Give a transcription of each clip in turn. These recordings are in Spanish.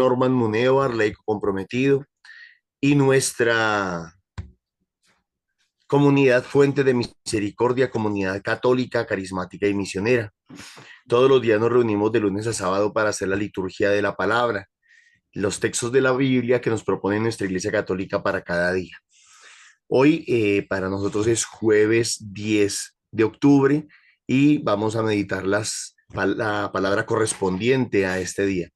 Norman Munevar, laico comprometido, y nuestra comunidad Fuente de Misericordia, comunidad católica, carismática y misionera. Todos los días nos reunimos de lunes a sábado para hacer la liturgia de la palabra, los textos de la Biblia que nos propone nuestra Iglesia Católica para cada día. Hoy para nosotros es jueves 10 de octubre y vamos a meditar la palabra correspondiente a este día.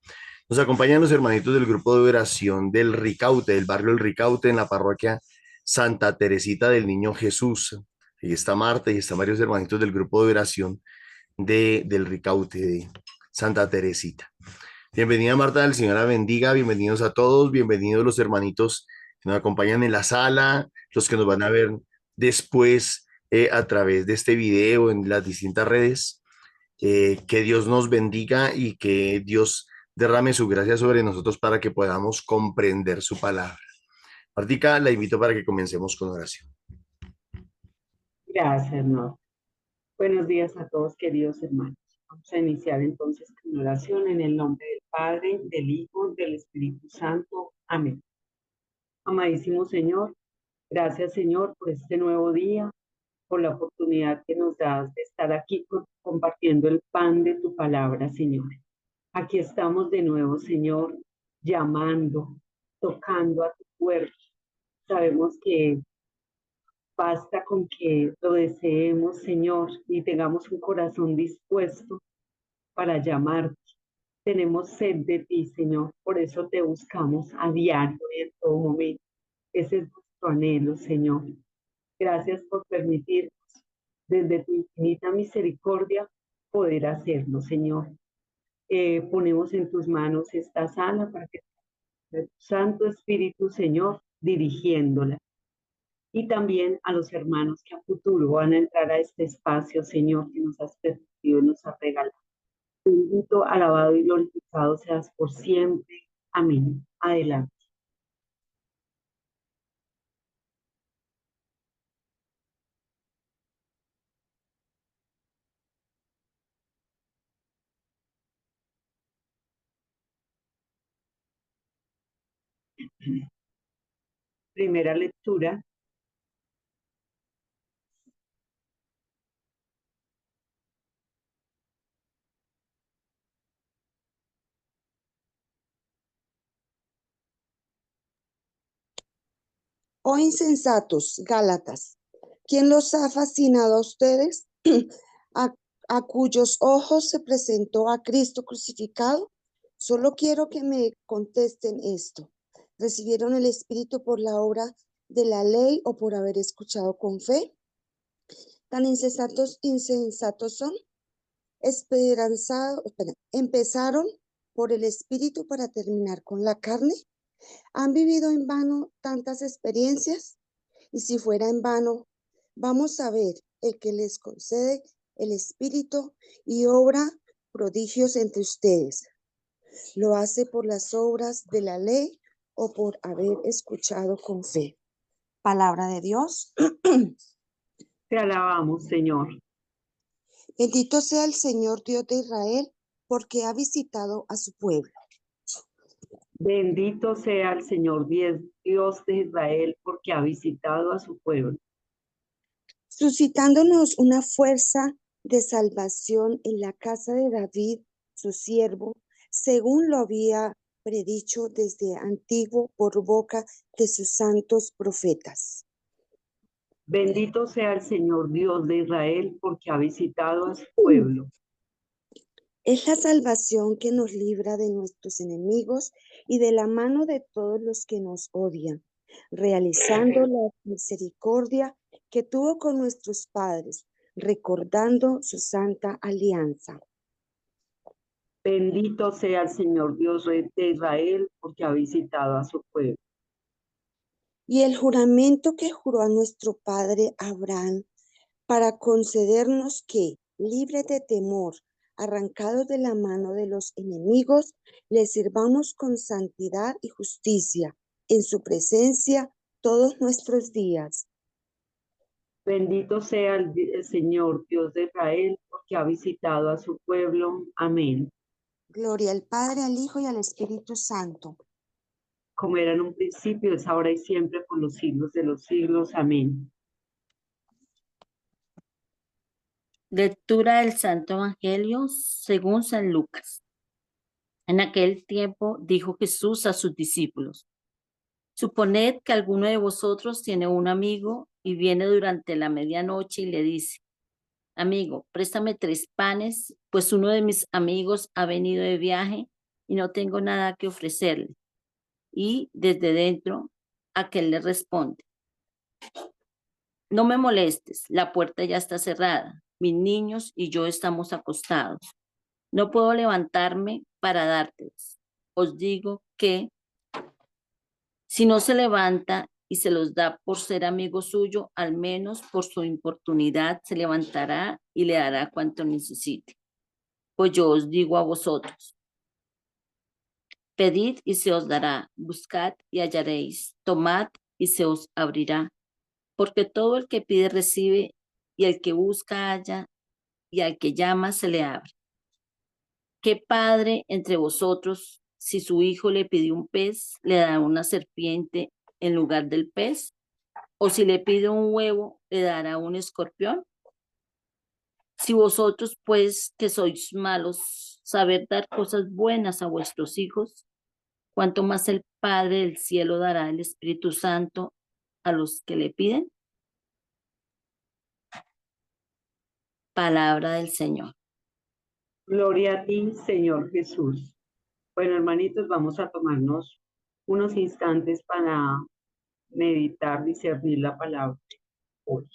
Nos acompañan los hermanitos del grupo de oración del Ricaute, del barrio El Ricaute, en la parroquia Santa Teresita del Niño Jesús. Ahí está Marta y están varios hermanitos del grupo de oración del Ricaute, de Santa Teresita. Bienvenida Marta, el Señor la bendiga, bienvenidos a todos, bienvenidos los hermanitos que nos acompañan en la sala, los que nos van a ver después a través de este video en las distintas redes. Que Dios nos bendiga y que Dios derrame su gracia sobre nosotros para que podamos comprender su palabra. Martica, la invito para que comencemos con oración. Gracias, no. Buenos días a todos, queridos hermanos. Vamos a iniciar entonces con oración en el nombre del Padre, del Hijo, del Espíritu Santo. Amén. Amadísimo Señor, gracias Señor por este nuevo día, por la oportunidad que nos das de estar aquí compartiendo el pan de tu palabra, Señor. Aquí estamos de nuevo, Señor, llamando, tocando a tu puerta. Sabemos que basta con que lo deseemos, Señor, y tengamos un corazón dispuesto para llamarte. Tenemos sed de ti, Señor, por eso te buscamos a diario y en todo momento. Ese es nuestro anhelo, Señor. Gracias por permitirnos, desde tu infinita misericordia, poder hacerlo, Señor. Ponemos en tus manos esta sala para que tu Santo Espíritu, Señor, dirigiéndola. Y también a los hermanos que a futuro van a entrar a este espacio, Señor, que nos has permitido y nos has regalado. Bendito, alabado y glorificado seas por siempre. Amén. Adelante. Primera lectura. Oh insensatos, Gálatas, ¿quién los ha fascinado a ustedes? a, a cuyos ojos se presentó a Cristo crucificado. Solo quiero que me contesten esto. ¿Recibieron el Espíritu por la obra de la ley o por haber escuchado con fe? Tan insensatos son. Empezaron por el Espíritu para terminar con la carne. ¿Han vivido en vano tantas experiencias? Y si fuera en vano, vamos a ver el que les concede el Espíritu y obra prodigios entre ustedes. ¿Lo hace por las obras de la ley o por haber escuchado con fe? Palabra de Dios. Te alabamos, Señor. Bendito sea el Señor Dios de Israel, porque ha visitado a su pueblo. Bendito sea el Señor Dios de Israel, porque ha visitado a su pueblo. Suscitándonos una fuerza de salvación en la casa de David, su siervo, según lo había predicho desde antiguo por boca de sus santos profetas. Bendito sea el Señor Dios de Israel, porque ha visitado a su pueblo. Es la salvación que nos libra de nuestros enemigos y de la mano de todos los que nos odian, realizando la misericordia que tuvo con nuestros padres, recordando su santa alianza. Bendito sea el Señor Dios de Israel, porque ha visitado a su pueblo. Y el juramento que juró a nuestro padre Abraham para concedernos que, libre de temor, arrancados de la mano de los enemigos, le sirvamos con santidad y justicia en su presencia todos nuestros días. Bendito sea el Señor Dios de Israel, porque ha visitado a su pueblo. Amén. Gloria al Padre, al Hijo y al Espíritu Santo. Como era en un principio, es ahora y siempre, por los siglos de los siglos. Amén. Lectura del Santo Evangelio según San Lucas. En aquel tiempo dijo Jesús a sus discípulos: Suponed que alguno de vosotros tiene un amigo y viene durante la medianoche y le dice: Amigo, préstame 3 panes, pues uno de mis amigos ha venido de viaje y no tengo nada que ofrecerle. Y desde dentro, aquel le responde: No me molestes, la puerta ya está cerrada. Mis niños y yo estamos acostados. No puedo levantarme para dártelos. Os digo que si no se levanta y se los da por ser amigo suyo, al menos por su importunidad se levantará y le dará cuanto necesite. Pues yo os digo a vosotros: pedid y se os dará, buscad y hallaréis, tomad y se os abrirá. Porque todo el que pide recibe, y el que busca halla, y al que llama se le abre. ¿Qué padre entre vosotros, si su hijo le pide un pez, le da una serpiente en lugar del pez? ¿O si le pide un huevo, le dará un escorpión? Si vosotros, pues, que sois malos, saber dar cosas buenas a vuestros hijos, ¿cuánto más el Padre del cielo dará el Espíritu Santo a los que le piden? Palabra del Señor. Gloria a ti, Señor Jesús. Bueno, hermanitos, vamos a tomarnos unos instantes para meditar, discernir la palabra hoy.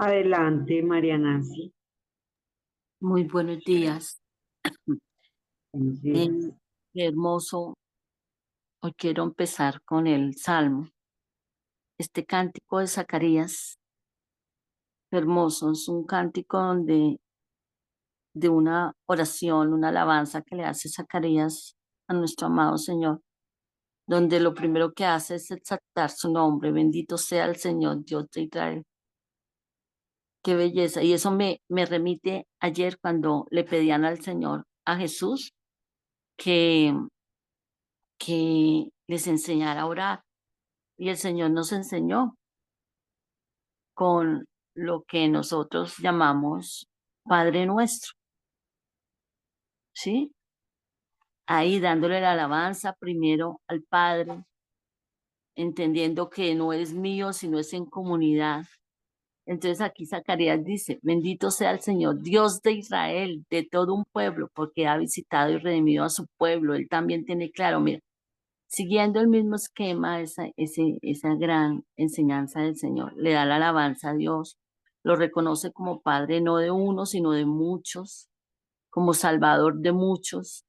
Adelante, María Nancy. Muy buenos días. Buenos días. Qué hermoso. Hoy quiero empezar con el Salmo. Este cántico de Zacarías, hermoso, es un cántico de una oración, una alabanza que le hace Zacarías a nuestro amado Señor, donde lo primero que hace es exaltar su nombre: bendito sea el Señor, Dios de Israel. Qué belleza. Y eso me remite ayer cuando le pedían al Señor, a Jesús, que, que les enseñara a orar. Y el Señor nos enseñó con lo que nosotros llamamos Padre Nuestro, ¿sí? Ahí dándole la alabanza primero al Padre, entendiendo que no es mío, sino es en comunidad. Entonces aquí Zacarías dice: bendito sea el Señor, Dios de Israel, de todo un pueblo, porque ha visitado y redimido a su pueblo. Él también tiene claro, mira, siguiendo el mismo esquema, esa gran enseñanza del Señor. Le da la alabanza a Dios, lo reconoce como Padre no de uno, sino de muchos, como Salvador de muchos.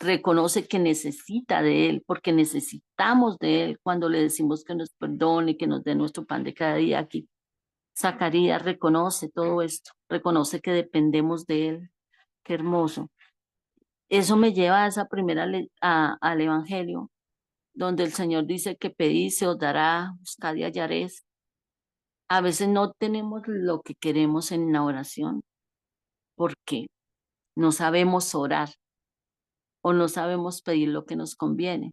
Reconoce que necesita de Él, porque necesitamos de Él cuando le decimos que nos perdone, que nos dé nuestro pan de cada día. Aquí Zacarías reconoce todo esto, reconoce que dependemos de Él. Qué hermoso. Eso me lleva a esa al Evangelio, donde el Señor dice que pedís, se os dará, buscad y hallaréis. A veces no tenemos lo que queremos en la oración porque no sabemos orar o no sabemos pedir lo que nos conviene.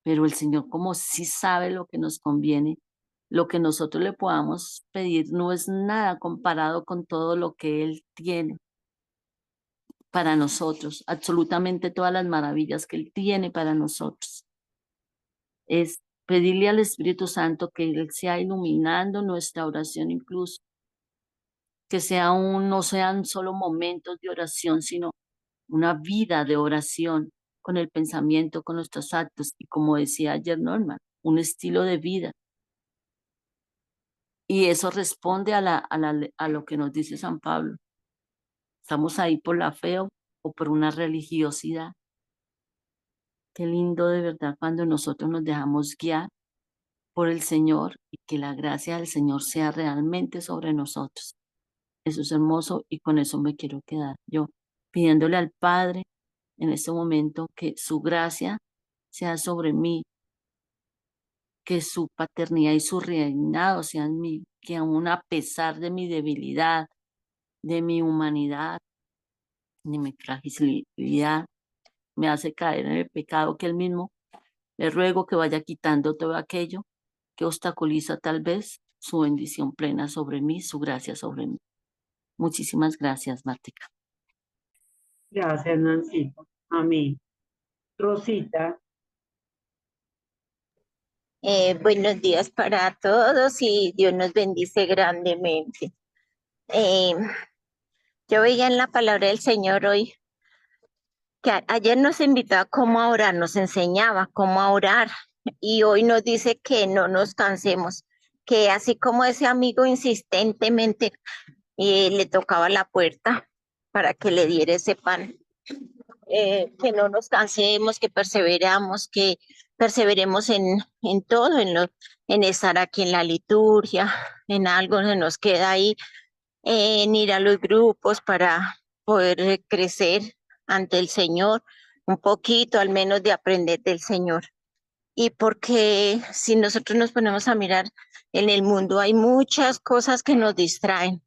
Pero el Señor, como sí sabe lo que nos conviene, lo que nosotros le podamos pedir no es nada comparado con todo lo que Él tiene para nosotros, absolutamente todas las maravillas que Él tiene para nosotros. Es pedirle al Espíritu Santo que Él sea iluminando nuestra oración incluso, que no sean solo momentos de oración, sino una vida de oración con el pensamiento, con nuestros actos y como decía ayer Norma, un estilo de vida. Y eso responde a lo que nos dice San Pablo. Estamos ahí por la fe o por una religiosidad. Qué lindo de verdad cuando nosotros nos dejamos guiar por el Señor y que la gracia del Señor sea realmente sobre nosotros. Eso es hermoso y con eso me quiero quedar yo, pidiéndole al Padre en este momento que su gracia sea sobre mí, que su paternidad y su reinado sean en mí, que aún a pesar de mi debilidad, de mi humanidad, de mi fragilidad, me hace caer en el pecado que él mismo, le ruego que vaya quitando todo aquello que obstaculiza tal vez su bendición plena sobre mí, su gracia sobre mí. Muchísimas gracias, Martica. Gracias, Nancita. Amén. Rosita, Buenos días para todos y Dios nos bendice grandemente. Yo veía en la palabra del Señor hoy que ayer nos invitaba a cómo a orar, nos enseñaba cómo a orar y hoy nos dice que no nos cansemos, que así como ese amigo insistentemente le tocaba la puerta para que le diera ese pan, que no nos cansemos, que perseveremos en todo, en estar aquí en la liturgia, en algo que nos queda ahí, en ir a los grupos para poder crecer ante el Señor, un poquito al menos de aprender del Señor. Y porque si nosotros nos ponemos a mirar en el mundo, hay muchas cosas que nos distraen,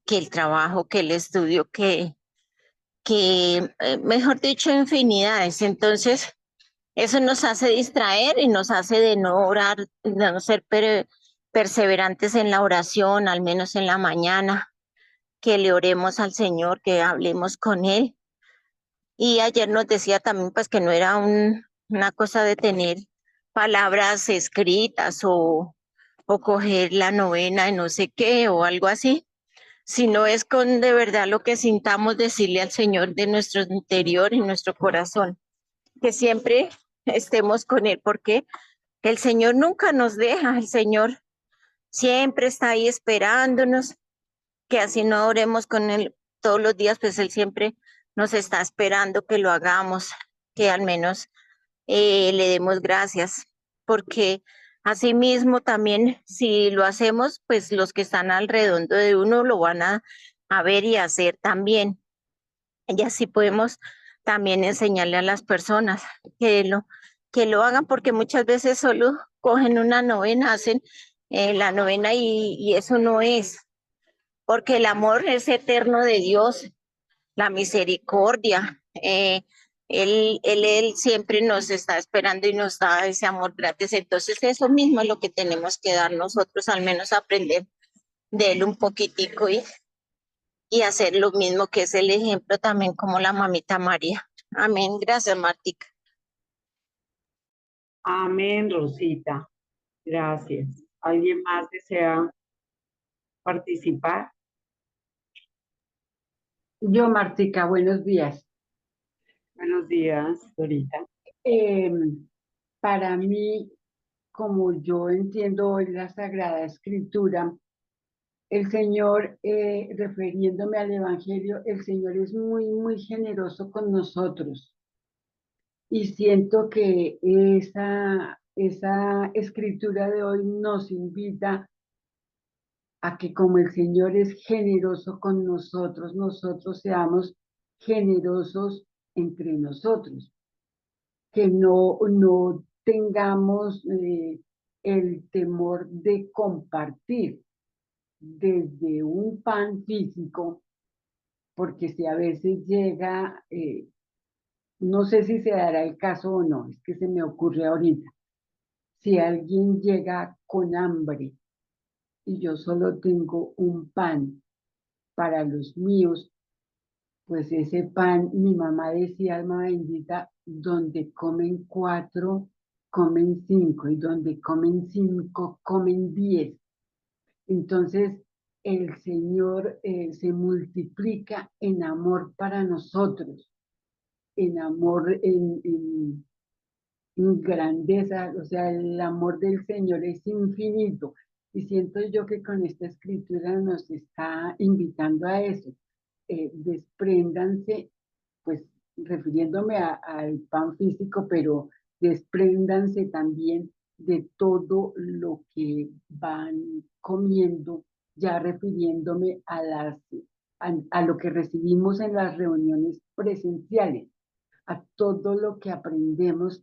que el trabajo, que el estudio, mejor dicho, infinidades. Entonces, eso nos hace distraer y nos hace de no orar, de no ser perseverantes en la oración, al menos en la mañana, que le oremos al Señor, que hablemos con Él. Y ayer nos decía también pues que no era una cosa de tener palabras escritas o coger la novena de no sé qué o algo así, sino es con de verdad lo que sintamos decirle al Señor de nuestro interior y nuestro corazón, que siempre estemos con Él, porque el Señor nunca nos deja, el Señor siempre está ahí esperándonos, que así no oremos con Él todos los días, pues Él siempre nos está esperando que lo hagamos, que al menos le demos gracias, porque así mismo también si lo hacemos, pues los que están alrededor de uno lo van a ver y a hacer también. Y así podemos también enseñarle a las personas que lo hagan, porque muchas veces solo cogen una novena, hacen la novena y eso no es, porque el amor es eterno de Dios, la misericordia. Él siempre nos está esperando y nos da ese amor gratis. Entonces eso mismo es lo que tenemos que dar nosotros, al menos aprender de él un poquitico y hacer lo mismo, que es el ejemplo también como la mamita María. Amén. Gracias, Martica. amén, Rosita. Gracias. ¿Alguien más desea participar? Yo, Martica, buenos días. Buenos días, Dorita. Para mí, como yo entiendo hoy la Sagrada Escritura, el Señor, refiriéndome al Evangelio, el Señor es muy, muy generoso con nosotros. Y siento que esa escritura de hoy nos invita a que como el Señor es generoso con nosotros, nosotros seamos generosos entre nosotros, que no tengamos el temor de compartir desde un pan físico, porque si a veces llega, no sé si se dará el caso o no, es que se me ocurre ahorita, si alguien llega con hambre y yo solo tengo un pan para los míos, pues ese pan, mi mamá decía, alma bendita, donde comen 4, comen 5, y donde comen 5, comen 10. Entonces, el Señor se multiplica en amor para nosotros, en amor, en grandeza, o sea, el amor del Señor es infinito. Y siento yo que con esta escritura nos está invitando a eso. Despréndanse, pues refiriéndome al pan físico, pero despréndanse también de todo lo que van comiendo, ya refiriéndome a lo que recibimos en las reuniones presenciales, a todo lo que aprendemos,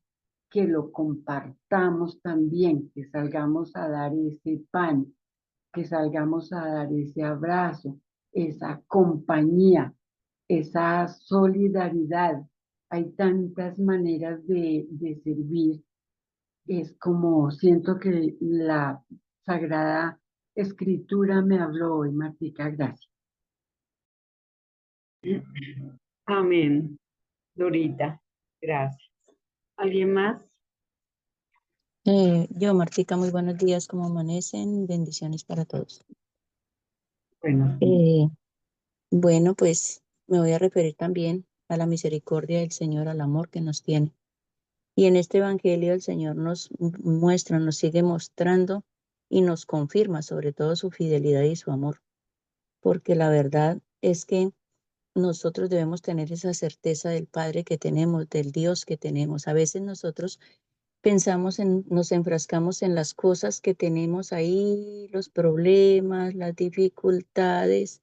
que lo compartamos también, que salgamos a dar ese pan, que salgamos a dar ese abrazo, esa compañía, esa solidaridad. Hay tantas maneras de servir. Es como siento que la Sagrada Escritura me habló hoy, Martica, gracias. Amén, Dorita, gracias. ¿Alguien más? Yo, Martica, muy buenos días, ¿cómo amanecen? Bendiciones para todos. Buenos días. Bueno, pues me voy a referir también a la misericordia del Señor, al amor que nos tiene. Y en este Evangelio el Señor nos muestra, nos sigue mostrando y nos confirma sobre todo su fidelidad y su amor. Porque la verdad es que nosotros debemos tener esa certeza del Padre que tenemos, del Dios que tenemos. A veces nosotros nos enfrascamos en las cosas que tenemos ahí, los problemas, las dificultades,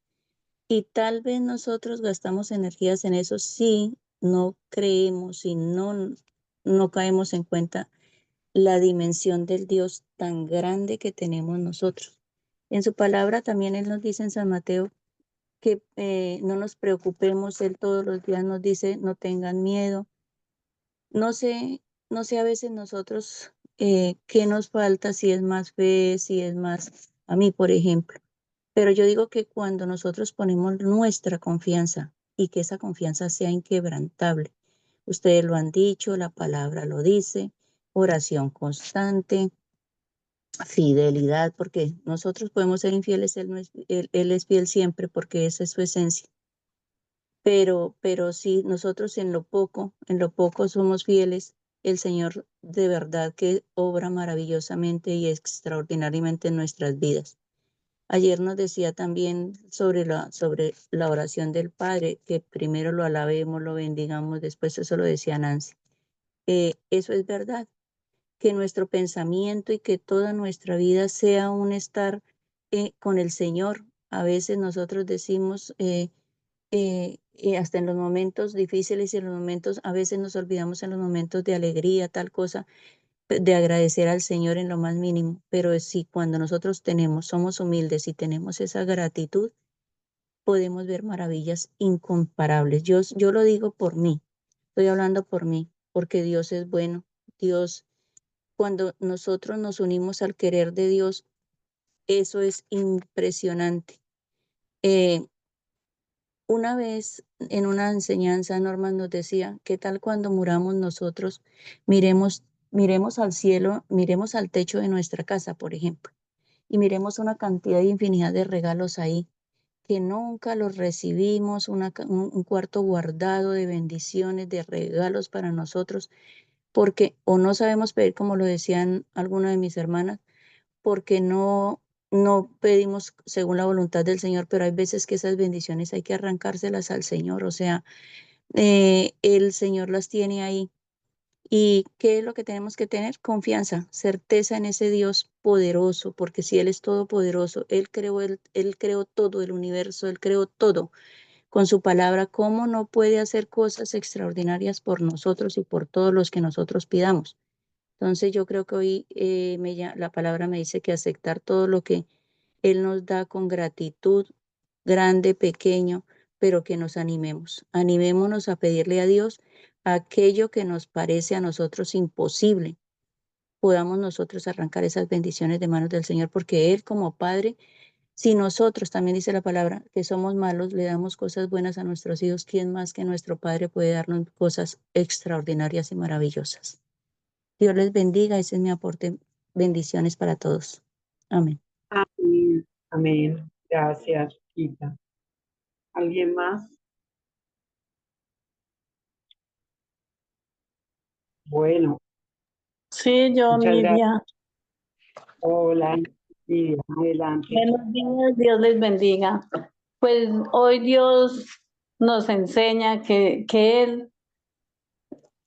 y tal vez nosotros gastamos energías en eso si no creemos y no caemos en cuenta la dimensión del Dios tan grande que tenemos nosotros. En su palabra también Él nos dice en San Mateo que no nos preocupemos, Él todos los días nos dice, no tengan miedo. No sé, no sé a veces nosotros qué nos falta, si es más fe, si es más, a mí, por ejemplo. Pero yo digo que cuando nosotros ponemos nuestra confianza y que esa confianza sea inquebrantable, ustedes lo han dicho, la palabra lo dice, oración constante, fidelidad, porque nosotros podemos ser infieles, Él, no es, él es fiel siempre porque esa es su esencia. Pero si nosotros en lo poco somos fieles, el Señor de verdad que obra maravillosamente y extraordinariamente en nuestras vidas. Ayer nos decía también sobre la oración del Padre, que primero lo alabemos, lo bendigamos, después eso lo decía Nancy. Eso es verdad, que nuestro pensamiento y que toda nuestra vida sea un estar con el Señor. A veces nosotros decimos, hasta en los momentos difíciles y en los momentos, a veces nos olvidamos en los momentos de alegría, tal cosa, de agradecer al Señor en lo más mínimo, pero si cuando nosotros somos humildes y tenemos esa gratitud, podemos ver maravillas incomparables. Yo lo digo por mí, estoy hablando por mí, porque Dios es bueno. Dios, cuando nosotros nos unimos al querer de Dios, eso es impresionante. Una vez en una enseñanza, Norman nos decía, ¿qué tal cuando muramos nosotros? Miremos al cielo, miremos al techo de nuestra casa, por ejemplo, y miremos una cantidad de infinidad de regalos ahí, que nunca los recibimos, un cuarto guardado de bendiciones, de regalos para nosotros, porque o no sabemos pedir, como lo decían algunas de mis hermanas, porque no pedimos según la voluntad del Señor, pero hay veces que esas bendiciones hay que arrancárselas al Señor, o sea, el Señor las tiene ahí. ¿Y qué es lo que tenemos que tener? Confianza, certeza en ese Dios poderoso, porque si Él es todopoderoso, Él creó todo el universo, Él creó todo con su palabra. ¿Cómo no puede hacer cosas extraordinarias por nosotros y por todos los que nosotros pidamos? Entonces yo creo que hoy la palabra me dice que aceptar todo lo que Él nos da con gratitud, grande, pequeño, pero que nos animemos. Animémonos a pedirle a Dios aquello que nos parece a nosotros imposible. Podamos nosotros arrancar esas bendiciones de manos del Señor, porque Él como Padre, si nosotros, también dice la palabra, que somos malos, le damos cosas buenas a nuestros hijos, ¿quién más que nuestro Padre puede darnos cosas extraordinarias y maravillosas? Dios les bendiga, ese es mi aporte. Bendiciones para todos. Amén. Amén. Amén. Gracias, Rita. ¿Alguien más? Bueno, Sí, yo, muchas gracias. Nidia. Hola, sí, adelante. Buenos días, Dios les bendiga. Pues hoy Dios nos enseña que Él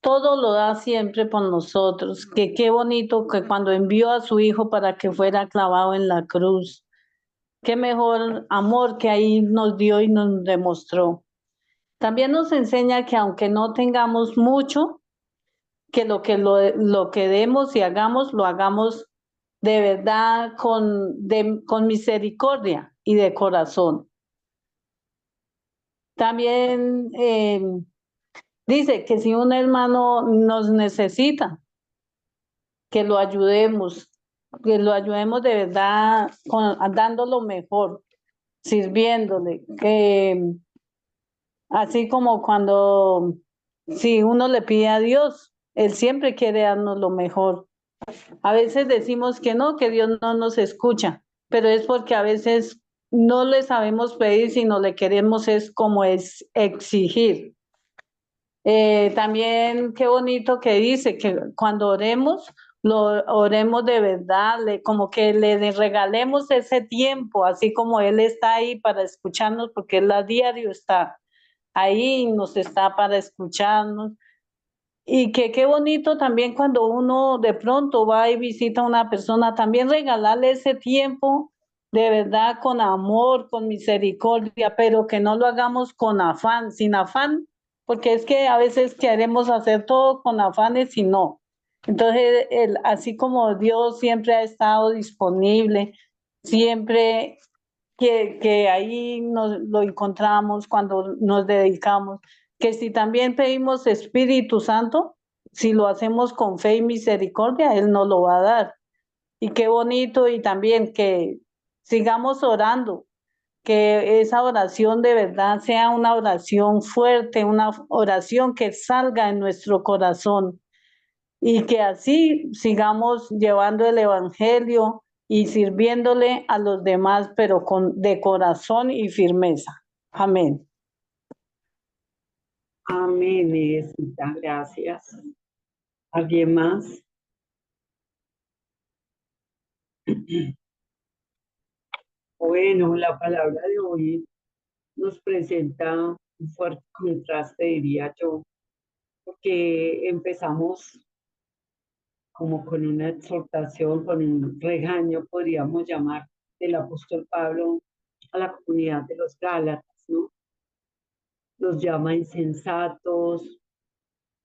todo lo da siempre por nosotros, que qué bonito que cuando envió a su Hijo para que fuera clavado en la cruz, qué mejor amor que ahí nos dio y nos demostró. También nos enseña que aunque no tengamos mucho, que lo que demos y hagamos, lo hagamos de verdad con misericordia y de corazón. También dice que si un hermano nos necesita, que lo ayudemos de verdad dando lo mejor, sirviéndole, así como cuando si uno le pide a Dios, Él siempre quiere darnos lo mejor. A veces decimos que no, que Dios no nos escucha, pero es porque a veces no le sabemos pedir, sino le queremos es como es exigir. También qué bonito que dice que cuando oremos, lo oremos de verdad, como que le regalemos ese tiempo, así como Él está ahí para escucharnos, porque Él a diario está ahí y nos está para escucharnos. Y que qué bonito también cuando uno de pronto va y visita a una persona, también regalarle ese tiempo de verdad con amor, con misericordia, pero que no lo hagamos con afán, sin afán, porque es que a veces queremos hacer todo con afanes y no. Entonces, así como Dios siempre ha estado disponible, siempre que ahí nos lo encontramos cuando nos dedicamos, que si también pedimos Espíritu Santo, si lo hacemos con fe y misericordia, Él nos lo va a dar. Y qué bonito y también que sigamos orando, que esa oración de verdad sea una oración fuerte, una oración que salga en nuestro corazón y que así sigamos llevando el Evangelio y sirviéndole a los demás, pero de corazón y firmeza. Amén. Amén, Edesita, gracias. ¿Alguien más? Bueno, la palabra de hoy nos presenta un fuerte contraste, diría yo, porque empezamos como con una exhortación, con un regaño, podríamos llamar, del apóstol Pablo a la comunidad de los Gálatas, ¿no? Los llama insensatos,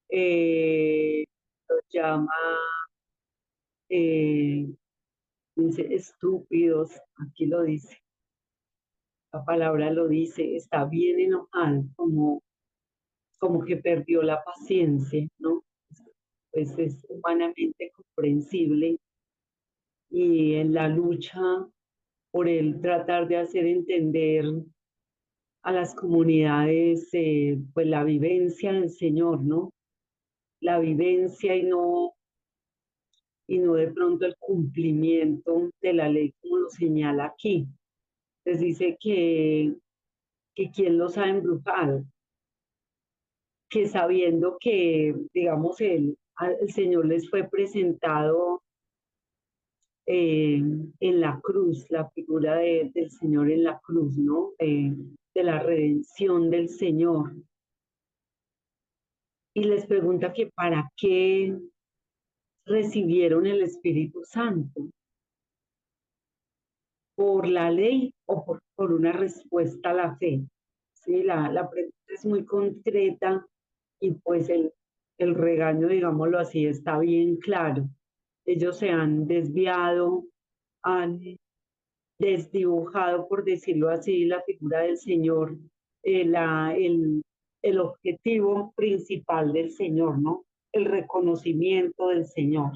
los llama eh, dice, estúpidos, aquí lo dice, la palabra lo dice, está bien enojado, como que perdió la paciencia, ¿no? Pues es humanamente comprensible y en la lucha por el tratar de hacer entender a las comunidades pues la vivencia del Señor, ¿no? La vivencia y no de pronto el cumplimiento de la ley como lo señala aquí. les dice que quién los ha embrujado, que sabiendo que, digamos, el Señor les fue presentado en la cruz, la figura del Señor en la cruz, ¿no? De la redención del Señor. Y les pregunta que para qué recibieron el Espíritu Santo, por la ley o por una respuesta a la fe. Sí, la pregunta es muy concreta y pues el regaño, digámoslo así, está bien claro. Ellos se han desviado, han desdibujado, por decirlo así, la figura del Señor, el objetivo principal del Señor, ¿no? El reconocimiento del Señor.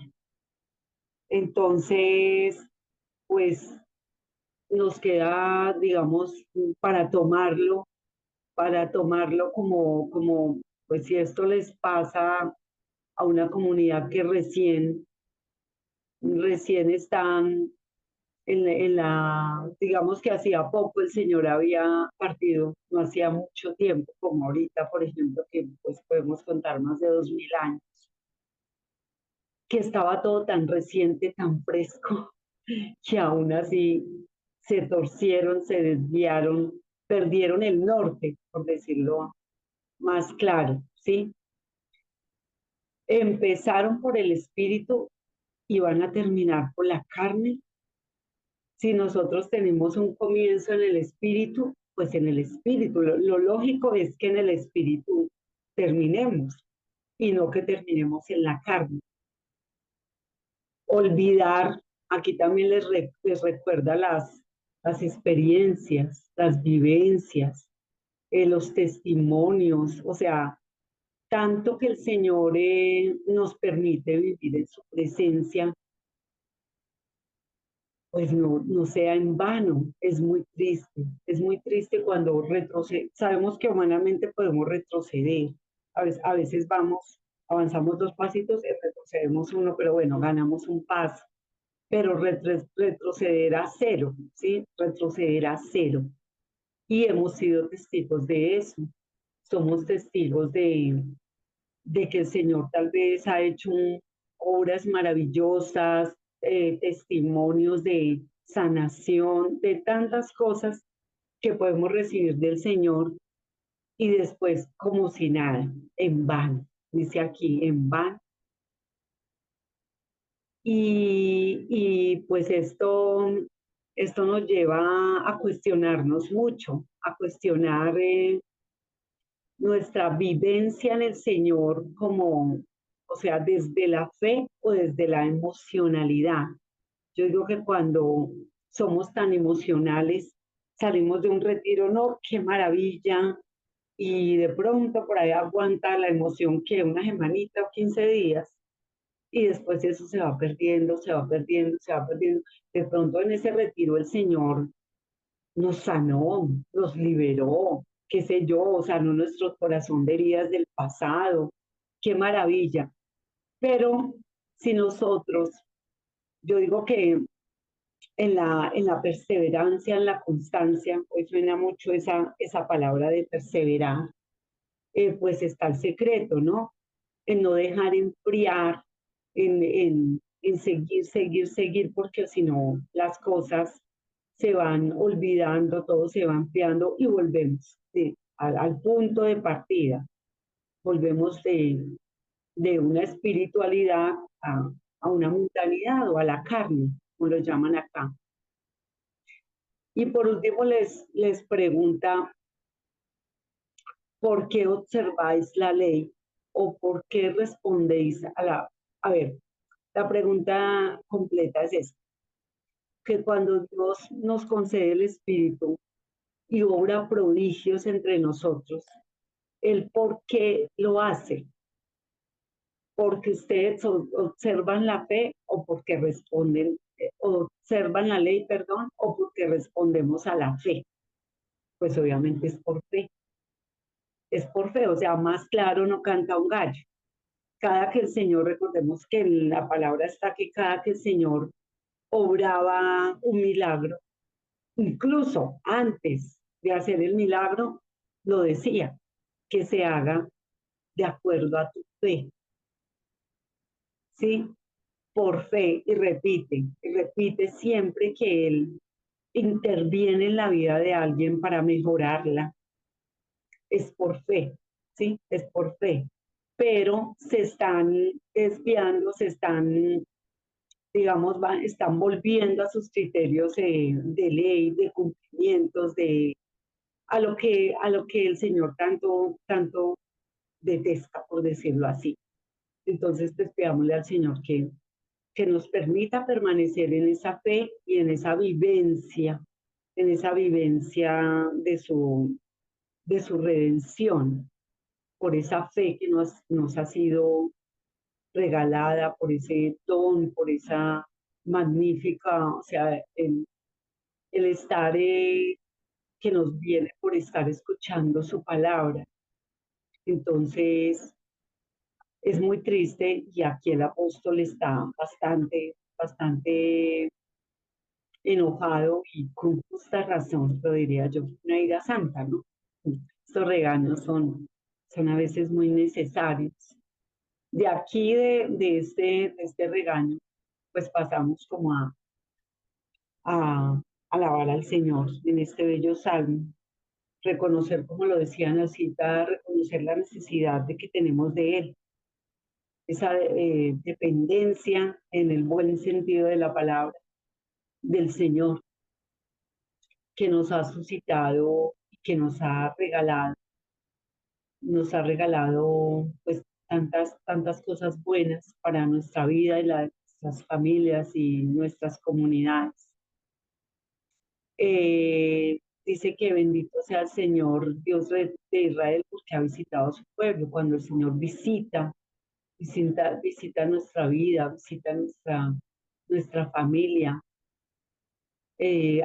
Entonces, pues nos queda, digamos, para tomarlo como, pues si esto les pasa a una comunidad que recién están digamos que hacía poco el Señor había partido, no hacía mucho tiempo, como ahorita, por ejemplo, que pues podemos contar más de 2000 años, que estaba todo tan reciente, tan fresco, que aún así se torcieron, se desviaron, perdieron el norte, por decirlo más claro, ¿sí? Empezaron por el espíritu y van a terminar por la carne. Si nosotros tenemos un comienzo en el espíritu, pues en el espíritu. Lo lógico es que en el espíritu terminemos y no que terminemos en la carne. Olvidar, aquí también les recuerda las experiencias, las vivencias, los testimonios, o sea, tanto que el Señor nos permite vivir en su presencia, pues no sea en vano. Es muy triste cuando sabemos que humanamente podemos retroceder. A veces avanzamos 2 pasitos y retrocedemos uno, pero bueno, ganamos un paso. Pero retroceder a cero, ¿sí? Retroceder a cero. Y hemos sido testigos de eso. Somos testigos de que el Señor tal vez ha hecho obras maravillosas, testimonios de sanación, de tantas cosas que podemos recibir del Señor y después como si nada, en vano, dice aquí, en vano. Y pues esto nos lleva a cuestionarnos mucho, a cuestionar nuestra vivencia en el Señor como, o sea, desde la fe o desde la emocionalidad. Yo digo que cuando somos tan emocionales, salimos de un retiro, no, qué maravilla, y de pronto por ahí aguanta la emoción que una semanita o 15 días, y después eso se va perdiendo, se va perdiendo, se va perdiendo. De pronto en ese retiro el Señor nos sanó, nos liberó, qué sé yo, sanó nuestro corazón de heridas del pasado, qué maravilla. Pero si nosotros, yo digo que en la perseverancia, en la constancia, hoy suena mucho esa palabra de perseverar, pues está el secreto, ¿no? En no dejar enfriar, en seguir, seguir, seguir, porque si no, las cosas se van olvidando, todo se va ampliando y volvemos al punto de partida. Volvemos de una espiritualidad a una mundanidad o a la carne, como lo llaman acá. Y por último les pregunta, ¿por qué observáis la ley? ¿O por qué respondéis a la... A ver, la pregunta completa es esta, que cuando Dios nos concede el Espíritu y obra prodigios entre nosotros, ¿el por qué lo hace? ¿Porque ustedes observan la fe o porque responden, observan la ley, perdón, o porque respondemos a la fe? Pues obviamente es por fe, o sea, más claro no canta un gallo. Cada que el Señor, recordemos que la palabra está que cada que el Señor obraba un milagro, incluso antes de hacer el milagro, lo decía, que se haga de acuerdo a tu fe, ¿sí? Por fe, y repite siempre que Él interviene en la vida de alguien para mejorarla. Es por fe, ¿sí? Es por fe. Pero se están desviando, se están, digamos, están volviendo a sus criterios de ley, de cumplimientos, a lo que el Señor tanto detesta, por decirlo así. Entonces, pues pidámosle al Señor que nos permita permanecer en esa fe y en esa vivencia de su redención, por esa fe que nos ha sido regalada, por ese don, por esa magnífica, o sea, el estar que nos viene por estar escuchando su palabra. Entonces, es muy triste y aquí el apóstol está bastante enojado y con justa razón, lo diría yo, una ira santa, ¿no? Estos regaños son a veces muy necesarios. De aquí, de este regaño, pues pasamos como a alabar al Señor en este bello salmo, reconocer, como lo decía en la cita, reconocer la necesidad de que tenemos de Él, esa dependencia en el buen sentido de la palabra del Señor que nos ha suscitado y que nos ha regalado pues tantas cosas buenas para nuestra vida y la de nuestras familias y nuestras comunidades. Dice que bendito sea el Señor, Dios de Israel, porque ha visitado a su pueblo. Cuando el Señor visita nuestra vida, visita nuestra familia,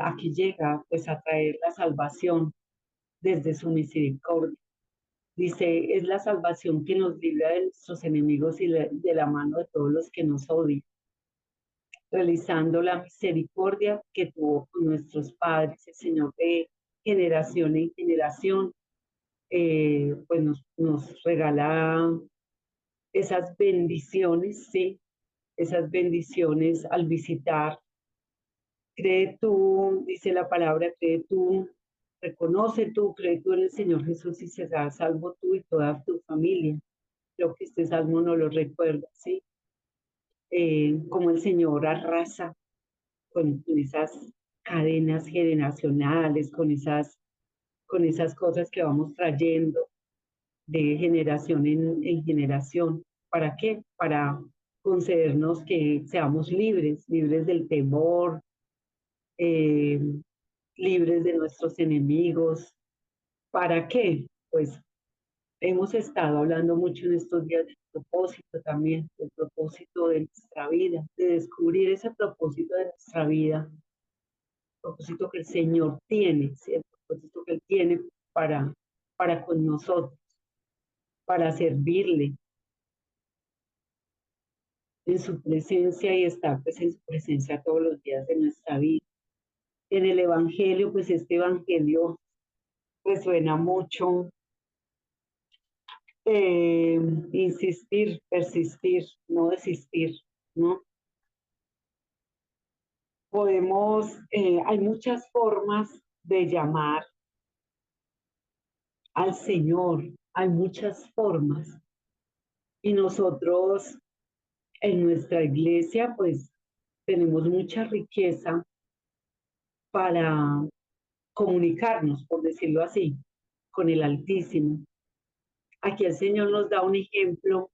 aquí llega pues a traer la salvación desde su misericordia. Dice, es la salvación que nos libra de nuestros enemigos y de la mano de todos los que nos odian, realizando la misericordia que tuvo con nuestros padres, el Señor de generación en generación, pues nos regala esas bendiciones, sí, esas bendiciones al visitar. Cree tú, dice la palabra, cree tú, cree tú en el Señor Jesús y serás salvo tú y toda tu familia. Creo que este salmo no lo recuerda, ¿sí? Como el Señor arrasa con esas cadenas generacionales, con esas cosas que vamos trayendo de generación en generación. ¿Para qué? Para concedernos que seamos libres, libres del temor, eh, libres de nuestros enemigos. ¿Para qué? Pues hemos estado hablando mucho en estos días del propósito también, del propósito de nuestra vida, de descubrir ese propósito de nuestra vida, el propósito que el Señor tiene, ¿sí? El propósito que Él tiene para con nosotros, para servirle en su presencia y estar pues en su presencia todos los días de nuestra vida. En el Evangelio, pues este Evangelio resuena mucho, insistir, persistir, no desistir, ¿no? Hay muchas formas de llamar al Señor, hay muchas formas. Y nosotros en nuestra iglesia, pues tenemos mucha riqueza para comunicarnos, por decirlo así, con el Altísimo. Aquí el Señor nos da un ejemplo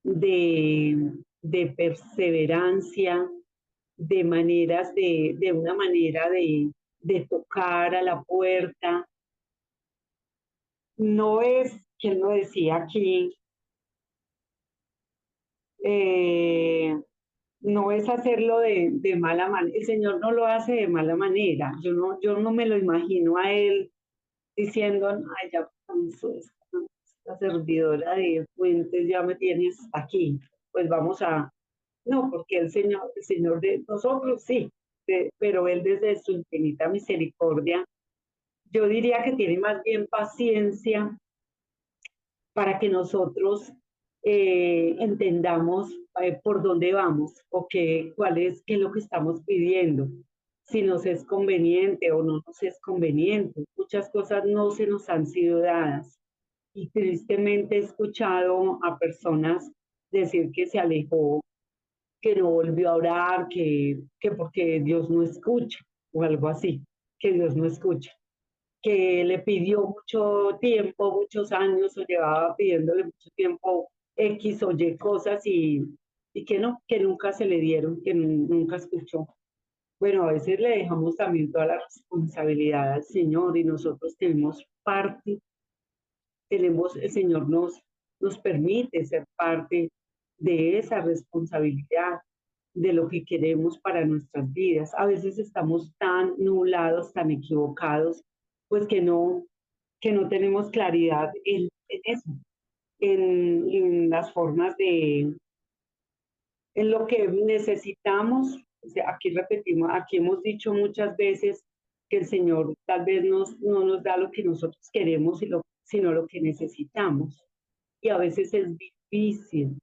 de perseverancia, de maneras, de una manera de tocar a la puerta. No es, que él lo decía aquí, eh, no es hacerlo de mala manera. El Señor no lo hace de mala manera. Yo no me lo imagino a Él diciendo, ay, ya canso, esta servidora de fuentes ya me tienes aquí. Pues vamos a, no, porque el Señor de nosotros sí. pero Él desde su infinita misericordia, yo diría que tiene más bien paciencia para que nosotros entendamos por dónde vamos o qué es lo que estamos pidiendo, si nos es conveniente o no nos es conveniente. Muchas cosas no se nos han sido dadas y tristemente he escuchado a personas decir que se alejó, que no volvió a orar, que porque Dios no escucha o algo así, que Dios no escucha, que le pidió mucho tiempo, muchos años, o llevaba pidiéndole mucho tiempo X o Y cosas y que no, que nunca se le dieron, que nunca escuchó. Bueno, a veces le dejamos también toda la responsabilidad al Señor y nosotros tenemos parte, el Señor nos permite ser parte de esa responsabilidad, de lo que queremos para nuestras vidas. A veces estamos tan nublados, tan equivocados, pues que no tenemos claridad en eso, en las formas en lo que necesitamos. O sea, aquí repetimos, aquí hemos dicho muchas veces que el Señor tal vez no nos da lo que nosotros queremos, sino lo que necesitamos. Y a veces es difícil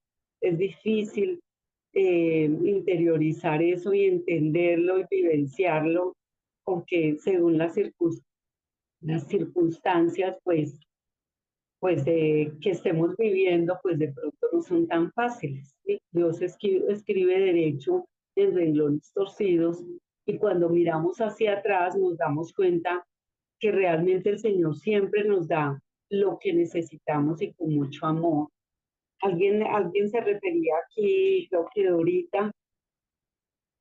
interiorizar eso y entenderlo y vivenciarlo, porque según las circunstancias, que estemos viviendo, pues de pronto no son tan fáciles, ¿sí? Dios escribe derecho en renglones torcidos y cuando miramos hacia atrás nos damos cuenta que realmente el Señor siempre nos da lo que necesitamos y con mucho amor. Alguien se refería aquí, creo que ahorita,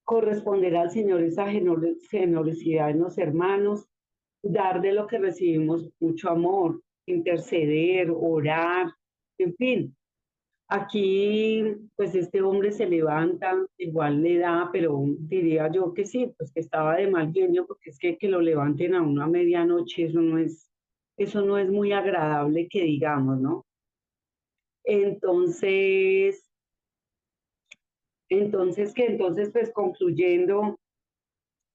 corresponder al Señor esa generosidad en los hermanos, dar de lo que recibimos mucho amor, interceder, orar, en fin. Aquí, pues este hombre se levanta, igual le da, pero diría yo que sí, pues que estaba de mal genio, porque es que lo levanten a uno a medianoche, eso no es muy agradable que digamos, ¿no? Entonces, entonces, pues concluyendo,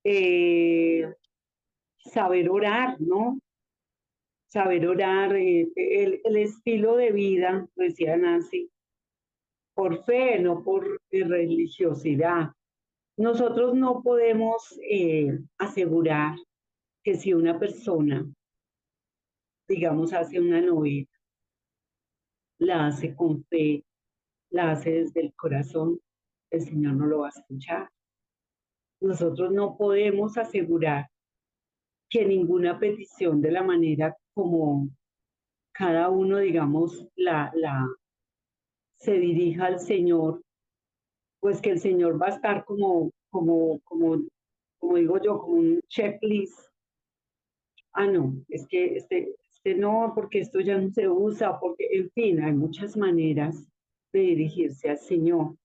eh, saber orar, ¿no? Saber orar, el estilo de vida, decía Nancy, por fe, no por religiosidad. Nosotros no podemos asegurar que si una persona, digamos, hace una novena, la hace con fe, la hace desde el corazón, el Señor no lo va a escuchar. Nosotros no podemos asegurar que ninguna petición de la manera como cada uno, digamos, se dirija al Señor, pues que el Señor va a estar como digo yo, como un checklist. Ah, no, es que este no, porque esto ya no se usa, porque, en fin, hay muchas maneras de dirigirse al Señor.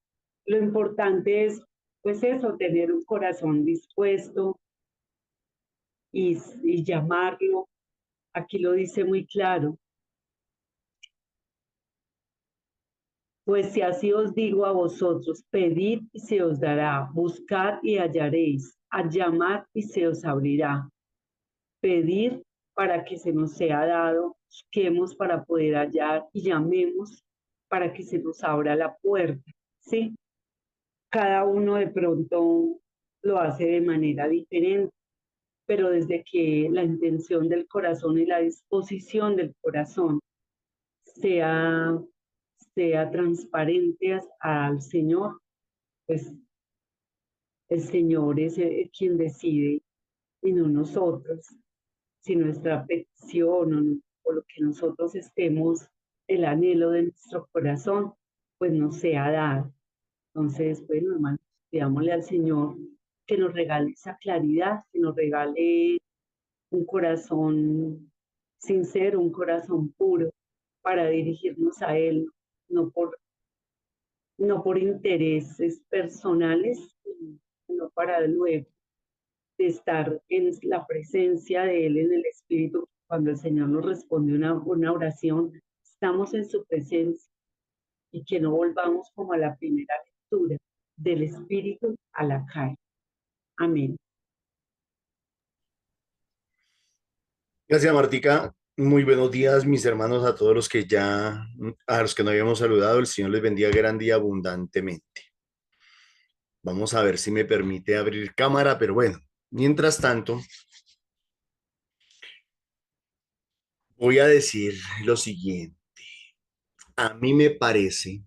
Lo importante es, pues eso, tener un corazón dispuesto y llamarlo. Aquí lo dice muy claro. Pues si así os digo a vosotros, pedid y se os dará, buscad y hallaréis, llamad y se os abrirá. Pedir para que se nos sea dado, busquemos para poder hallar y llamemos para que se nos abra la puerta, ¿sí? Cada uno de pronto lo hace de manera diferente, pero desde que la intención del corazón y la disposición del corazón sea, sea transparente al Señor, pues el Señor es quien decide y no nosotros. Si nuestra petición o lo que nosotros estemos, el anhelo de nuestro corazón, pues nos sea dado. Entonces, bueno, hermanos, pidámosle al Señor que nos regale esa claridad, que nos regale un corazón sincero, un corazón puro para dirigirnos a Él, no no por intereses personales, sino para luego de estar en la presencia de Él, en el Espíritu. Cuando el Señor nos responde una oración, estamos en su presencia y que no volvamos como a la primera lectura del Espíritu a la carne. Amén. Gracias, Martica. Muy buenos días, mis hermanos, a todos los que a los que no habíamos saludado. El Señor les bendiga grande y abundantemente. Vamos a ver si me permite abrir cámara, pero bueno, mientras tanto, voy a decir lo siguiente. A mí me parece,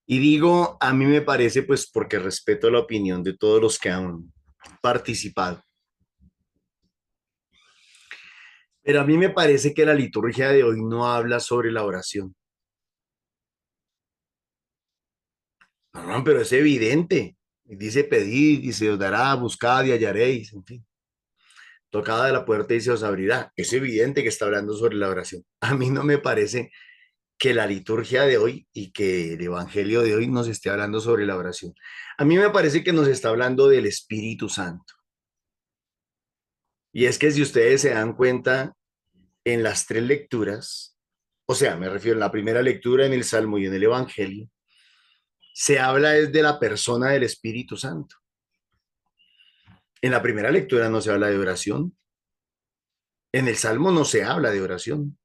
y digo a mí me parece pues porque respeto la opinión de todos los que han participado, pero a mí me parece que la liturgia de hoy no habla sobre la oración. No, pero es evidente. Dice pedid y se os dará, buscad y hallaréis, en fin. Tocada de la puerta y se os abrirá. Es evidente que está hablando sobre la oración. A mí no me parece que la liturgia de hoy y que el evangelio de hoy nos esté hablando sobre la oración. A mí me parece que nos está hablando del Espíritu Santo. Y es que si ustedes se dan cuenta en las tres lecturas, o sea, me refiero a la primera lectura en el Salmo y en el Evangelio, se habla es de la persona del Espíritu Santo. En la primera lectura no se habla de oración. En el Salmo no se habla de oración.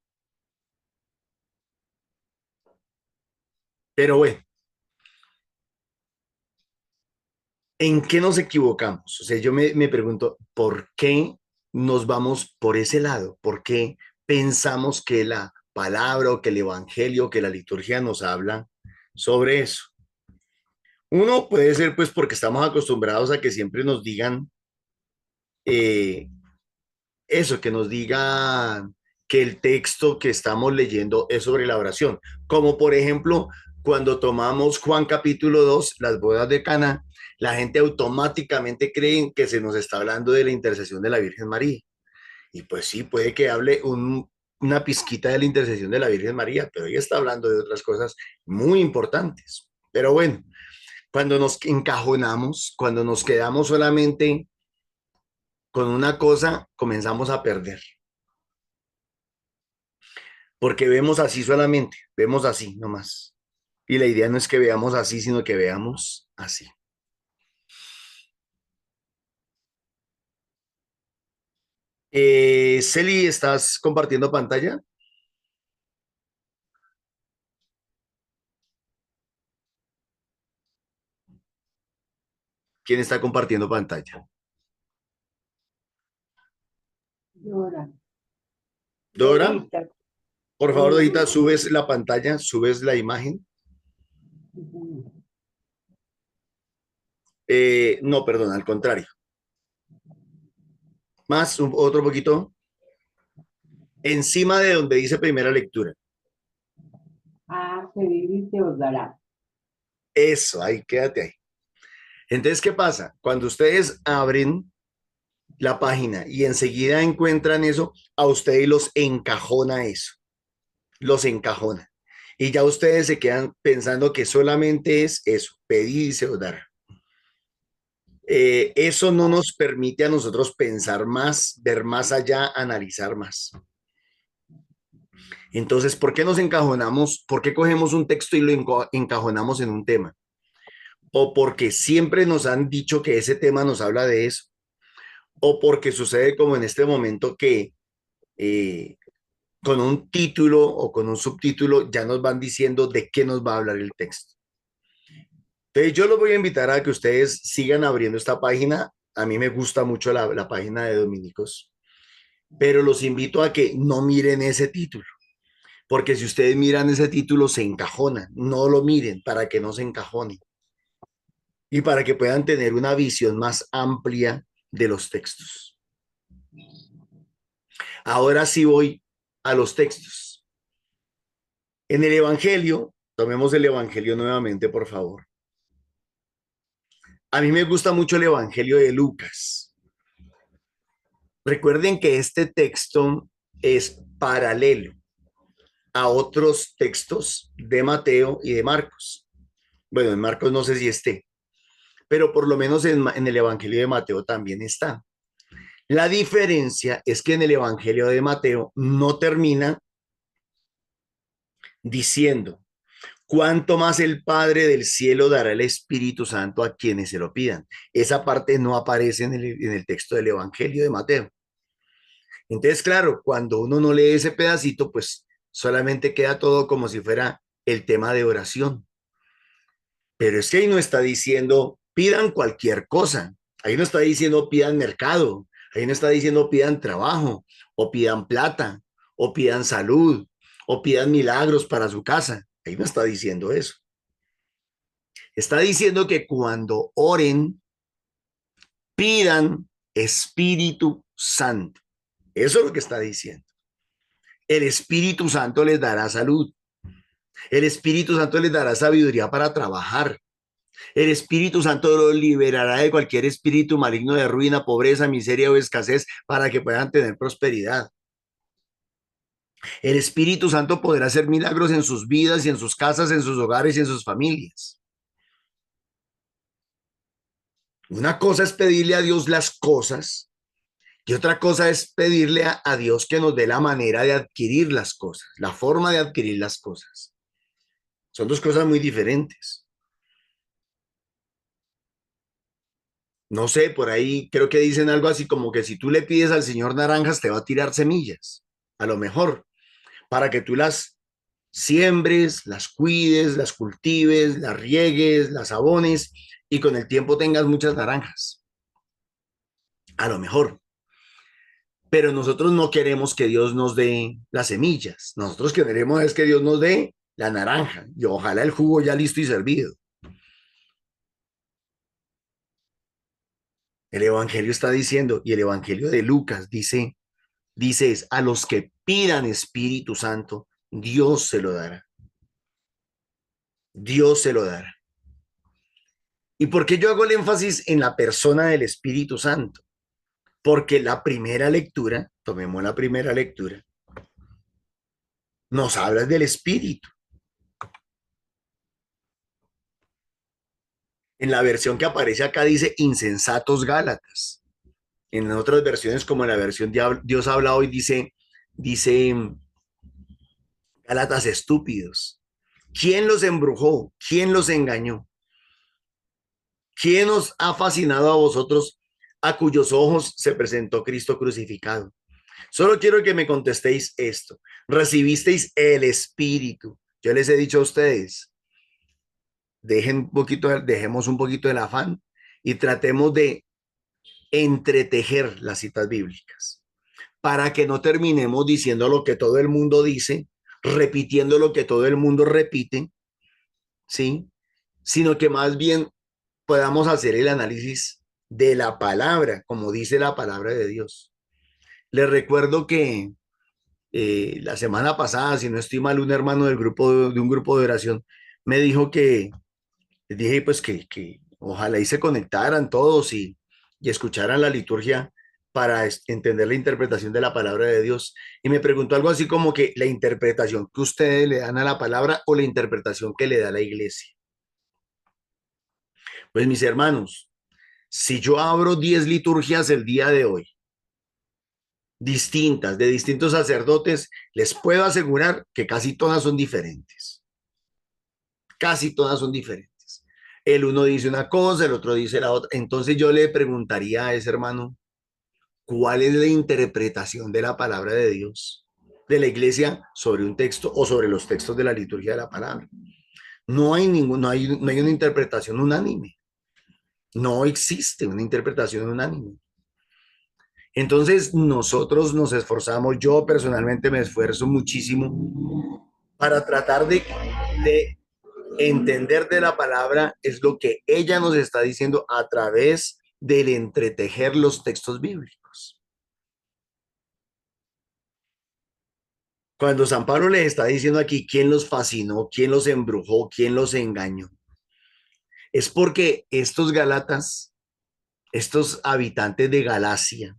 Pero bueno, ¿en qué nos equivocamos? O sea, yo me pregunto, ¿por qué nos vamos por ese lado? ¿Por qué pensamos que la palabra o que el evangelio, que la liturgia nos habla sobre eso? Uno puede ser pues porque estamos acostumbrados a que siempre nos digan eh, eso, que nos digan que el texto que estamos leyendo es sobre la oración. Como por ejemplo, cuando tomamos Juan capítulo 2, las bodas de Caná, la gente automáticamente cree que se nos está hablando de la intercesión de la Virgen María. Y pues sí, puede que hable una pizquita de la intercesión de la Virgen María, pero ella está hablando de otras cosas muy importantes. Pero bueno, cuando nos encajonamos, cuando nos quedamos solamente con una cosa, comenzamos a perder. Porque vemos así solamente, vemos así nomás. Y la idea no es que veamos así, sino que veamos así. Celi, ¿estás compartiendo pantalla? ¿Quién está compartiendo pantalla? Dora. Dora, Dorita. por favor, Dorita, subes la pantalla, subes la imagen. No, perdón, al contrario. Más, otro poquito. Encima de donde dice primera lectura. Ah, pedir y se os dará. Eso, ahí, quédate ahí. Entonces, ¿qué pasa? Cuando ustedes abren la página y enseguida encuentran eso, a ustedes los encajona eso, los encajona. Y ya ustedes se quedan pensando que solamente es eso, pedir y se os dará. Eso no nos permite a nosotros pensar más, ver más allá, analizar más. Entonces, ¿por qué nos encajonamos? ¿Por qué cogemos un texto y lo encajonamos en un tema? O porque siempre nos han dicho que ese tema nos habla de eso, o porque sucede como en este momento que con un título o con un subtítulo ya nos van diciendo de qué nos va a hablar el texto. Entonces yo los voy a invitar a que ustedes sigan abriendo esta página. A mí me gusta mucho la página de Dominicos, pero los invito a que no miren ese título, porque si ustedes miran ese título se encajonan. No lo miren para que no se encajonen y para que puedan tener una visión más amplia de los textos. Ahora sí voy a los textos. En el Evangelio, tomemos el Evangelio nuevamente, por favor. A mí me gusta mucho el Evangelio de Lucas. Recuerden que este texto es paralelo a otros textos de Mateo y de Marcos. Bueno, en Marcos no sé si esté, pero por lo menos en el Evangelio de Mateo también está. La diferencia es que en el Evangelio de Mateo no termina diciendo, cuánto más el Padre del cielo dará el Espíritu Santo a quienes se lo pidan. Esa parte no aparece en el texto del Evangelio de Mateo. Entonces, claro, cuando uno no lee ese pedacito, pues solamente queda todo como si fuera el tema de oración. Pero es que ahí no está diciendo pidan cualquier cosa. Ahí no está diciendo pidan mercado. Ahí no está diciendo pidan trabajo, o pidan plata, o pidan salud, o pidan milagros para su casa. Ahí no está diciendo eso. Está diciendo que cuando oren, pidan Espíritu Santo. Eso es lo que está diciendo. El Espíritu Santo les dará salud. El Espíritu Santo les dará sabiduría para trabajar. El Espíritu Santo los liberará de cualquier espíritu maligno de ruina, pobreza, miseria o escasez para que puedan tener prosperidad. El Espíritu Santo podrá hacer milagros en sus vidas y en sus casas, en sus hogares y en sus familias. Una cosa es pedirle a Dios las cosas y otra cosa es pedirle a Dios que nos dé la manera de adquirir las cosas, la forma de adquirir las cosas. Son dos cosas muy diferentes. No sé, por ahí creo que dicen algo así como que si tú le pides al Señor naranjas, te va a tirar semillas, a lo mejor, para que tú las siembres, las cuides, las cultives, las riegues, las abones y con el tiempo tengas muchas naranjas. A lo mejor. Pero nosotros no queremos que Dios nos dé las semillas. Nosotros queremos es que Dios nos dé la naranja y ojalá el jugo ya listo y servido. El Evangelio está diciendo, y el Evangelio de Lucas dice es, a los que pidan Espíritu Santo, Dios se lo dará. Dios se lo dará. ¿Y por qué yo hago el énfasis en la persona del Espíritu Santo? Porque la primera lectura, tomemos la primera lectura, nos habla del Espíritu. En la versión que aparece acá dice insensatos Gálatas. En otras versiones, como en la versión Dios habla hoy, dice Gálatas estúpidos. ¿Quién los embrujó? ¿Quién los engañó? ¿Quién os ha fascinado a vosotros a cuyos ojos se presentó Cristo crucificado? Solo quiero que me contestéis esto. ¿Recibisteis el Espíritu? Yo les he dicho a ustedes, dejemos un poquito el afán y tratemos de entretejer las citas bíblicas para que no terminemos diciendo lo que todo el mundo dice, repitiendo lo que todo el mundo repite, ¿sí? Sino que más bien podamos hacer el análisis de la palabra, como dice la palabra de Dios. Les recuerdo que la semana pasada, si no estoy mal, un hermano del grupo de un grupo de oración me dijo que, les dije pues que ojalá y se conectaran todos y escucharan la liturgia para entender la interpretación de la palabra de Dios. Y me preguntó algo así como que la interpretación que ustedes le dan a la palabra o la interpretación que le da la iglesia. Pues mis hermanos, si yo abro 10 liturgias el día de hoy, distintas, de distintos sacerdotes, les puedo asegurar que casi todas son diferentes. Casi todas son diferentes. El uno dice una cosa, el otro dice la otra. Entonces yo le preguntaría a ese hermano, ¿cuál es la interpretación de la palabra de Dios, de la iglesia, sobre un texto o sobre los textos de la liturgia de la palabra? No hay no hay una interpretación unánime. No existe una interpretación unánime. Entonces nosotros nos esforzamos, yo personalmente me esfuerzo muchísimo para tratar de entender de la palabra es lo que ella nos está diciendo a través del entretejer los textos bíblicos. Cuando San Pablo les está diciendo aquí quién los fascinó, quién los embrujó, quién los engañó, es porque estos Gálatas, estos habitantes de Galacia,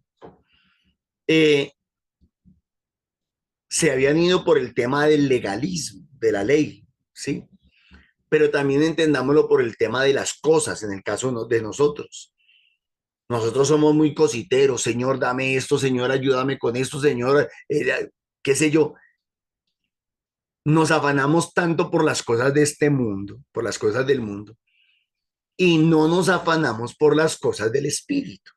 se habían ido por el tema del legalismo, de la ley, ¿sí? Pero también entendámoslo por el tema de las cosas, en el caso de nosotros. Nosotros somos muy cositeros, Señor, dame esto, Señor, ayúdame con esto, Señor, qué sé yo. nos afanamos tanto por las cosas de este mundo, por las cosas del mundo, y no nos afanamos por las cosas del Espíritu.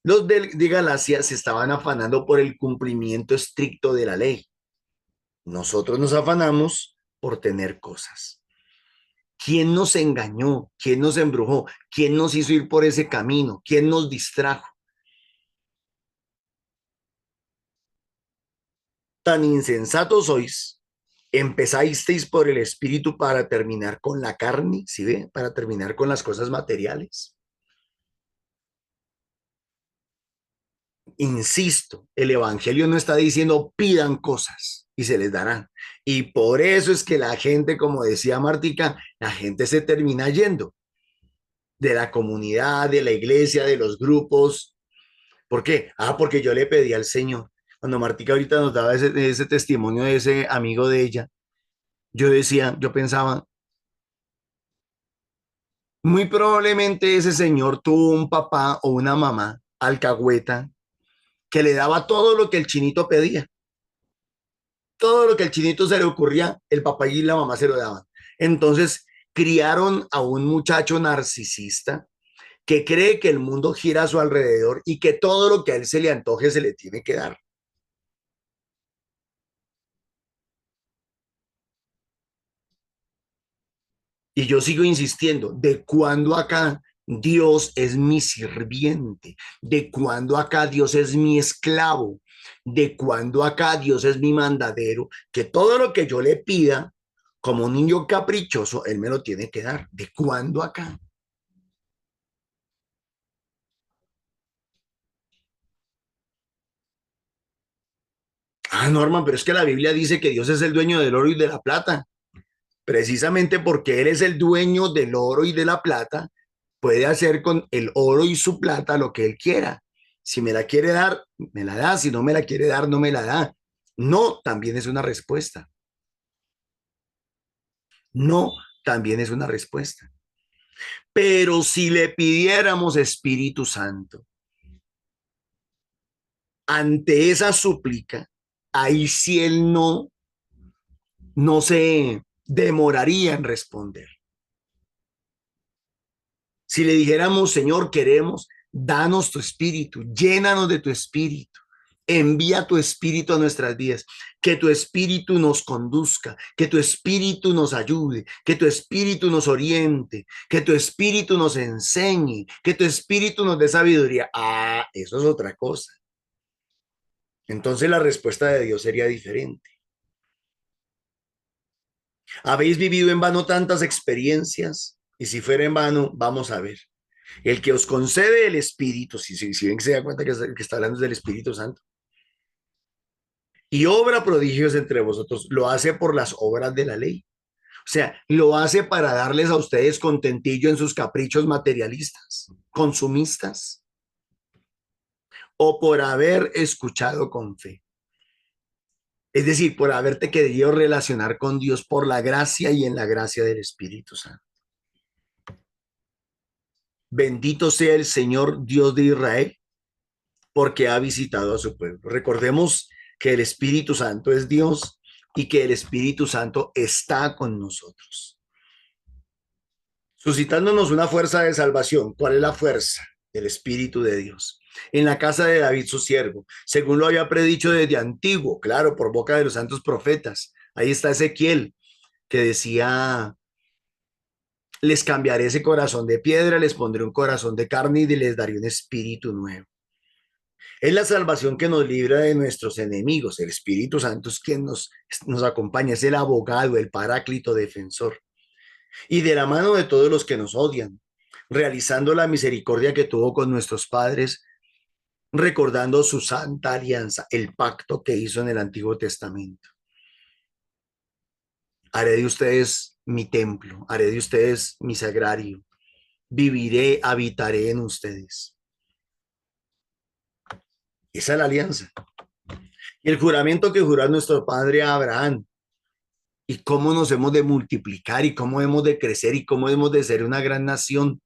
Los de Galacia se estaban afanando por el cumplimiento estricto de la ley. Nosotros nos afanamos por tener cosas. ¿Quién nos engañó? ¿Quién nos embrujó? ¿Quién nos hizo ir por ese camino? ¿Quién nos distrajo? Tan insensatos sois, empezasteis por el Espíritu para terminar con la carne, ¿sí ve? Para terminar con las cosas materiales. Insisto, el Evangelio no está diciendo pidan cosas y se les darán. Y por eso es que la gente, como decía Martica, la gente se termina yendo de la comunidad, de la iglesia, de los grupos. ¿Por qué? Porque yo le pedí al Señor. Cuando Martica ahorita nos daba ese testimonio de ese amigo de ella, yo decía, yo pensaba, muy probablemente ese señor tuvo un papá o una mamá alcahueta que le daba todo lo que el chinito pedía. Todo lo que el chinito se le ocurría, el papá y la mamá se lo daban. Entonces criaron a un muchacho narcisista que cree que el mundo gira a su alrededor y que todo lo que a él se le antoje se le tiene que dar. Y yo sigo insistiendo, ¿de cuándo acá Dios es mi sirviente? ¿De cuándo acá Dios es mi esclavo? ¿De cuándo acá Dios es mi mandadero? Que todo lo que yo le pida, como un niño caprichoso, Él me lo tiene que dar. ¿De cuándo acá? Norman, pero es que la Biblia dice que Dios es el dueño del oro y de la plata. Precisamente porque Él es el dueño del oro y de la plata, puede hacer con el oro y su plata lo que Él quiera. Si me la quiere dar, me la da. Si no me la quiere dar, no me la da. No, también es una respuesta. No, también es una respuesta. Pero si le pidiéramos Espíritu Santo, ante esa súplica, ahí sí Él no se demoraría en responder. Si le dijéramos, Señor, queremos, danos tu espíritu, llénanos de tu espíritu, envía tu espíritu a nuestras vidas, que tu espíritu nos conduzca, que tu espíritu nos ayude, que tu espíritu nos oriente, que tu espíritu nos enseñe, que tu espíritu nos dé sabiduría. Eso es otra cosa. Entonces la respuesta de Dios sería diferente. ¿Habéis vivido en vano tantas experiencias? Y si fuera en vano, vamos a ver. El que os concede el Espíritu, si ven que se da cuenta que está hablando del Espíritu Santo, y obra prodigios entre vosotros, lo hace por las obras de la ley. O sea, lo hace para darles a ustedes contentillo en sus caprichos materialistas, consumistas, o por haber escuchado con fe. Es decir, por haberte querido relacionar con Dios por la gracia y en la gracia del Espíritu Santo. Bendito sea el Señor Dios de Israel, porque ha visitado a su pueblo. Recordemos que el Espíritu Santo es Dios y que el Espíritu Santo está con nosotros, suscitándonos una fuerza de salvación. ¿Cuál es la fuerza? El Espíritu de Dios. En la casa de David, su siervo, según lo había predicho desde antiguo, claro, por boca de los santos profetas. Ahí está Ezequiel, que decía, les cambiaré ese corazón de piedra, les pondré un corazón de carne y les daré un espíritu nuevo. Es la salvación que nos libra de nuestros enemigos. El Espíritu Santo es quien nos acompaña, es el abogado, el paráclito defensor. Y de la mano de todos los que nos odian, realizando la misericordia que tuvo con nuestros padres, recordando su santa alianza, el pacto que hizo en el Antiguo Testamento. Haré de ustedes mi templo, haré de ustedes mi sagrario, viviré, habitaré en ustedes. Esa es la alianza. Y el juramento que juró nuestro padre Abraham, y cómo nos hemos de multiplicar y cómo hemos de crecer y cómo hemos de ser una gran nación.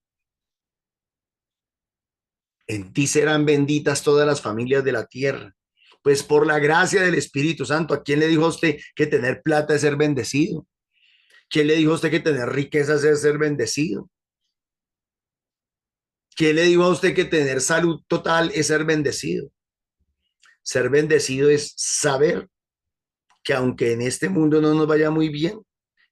En ti serán benditas todas las familias de la tierra. Pues por la gracia del Espíritu Santo. ¿A quién le dijo a usted que tener plata es ser bendecido? ¿Quién le dijo a usted que tener riquezas es ser bendecido? ¿Quién le dijo a usted que tener salud total es ser bendecido? Ser bendecido es saber que aunque en este mundo no nos vaya muy bien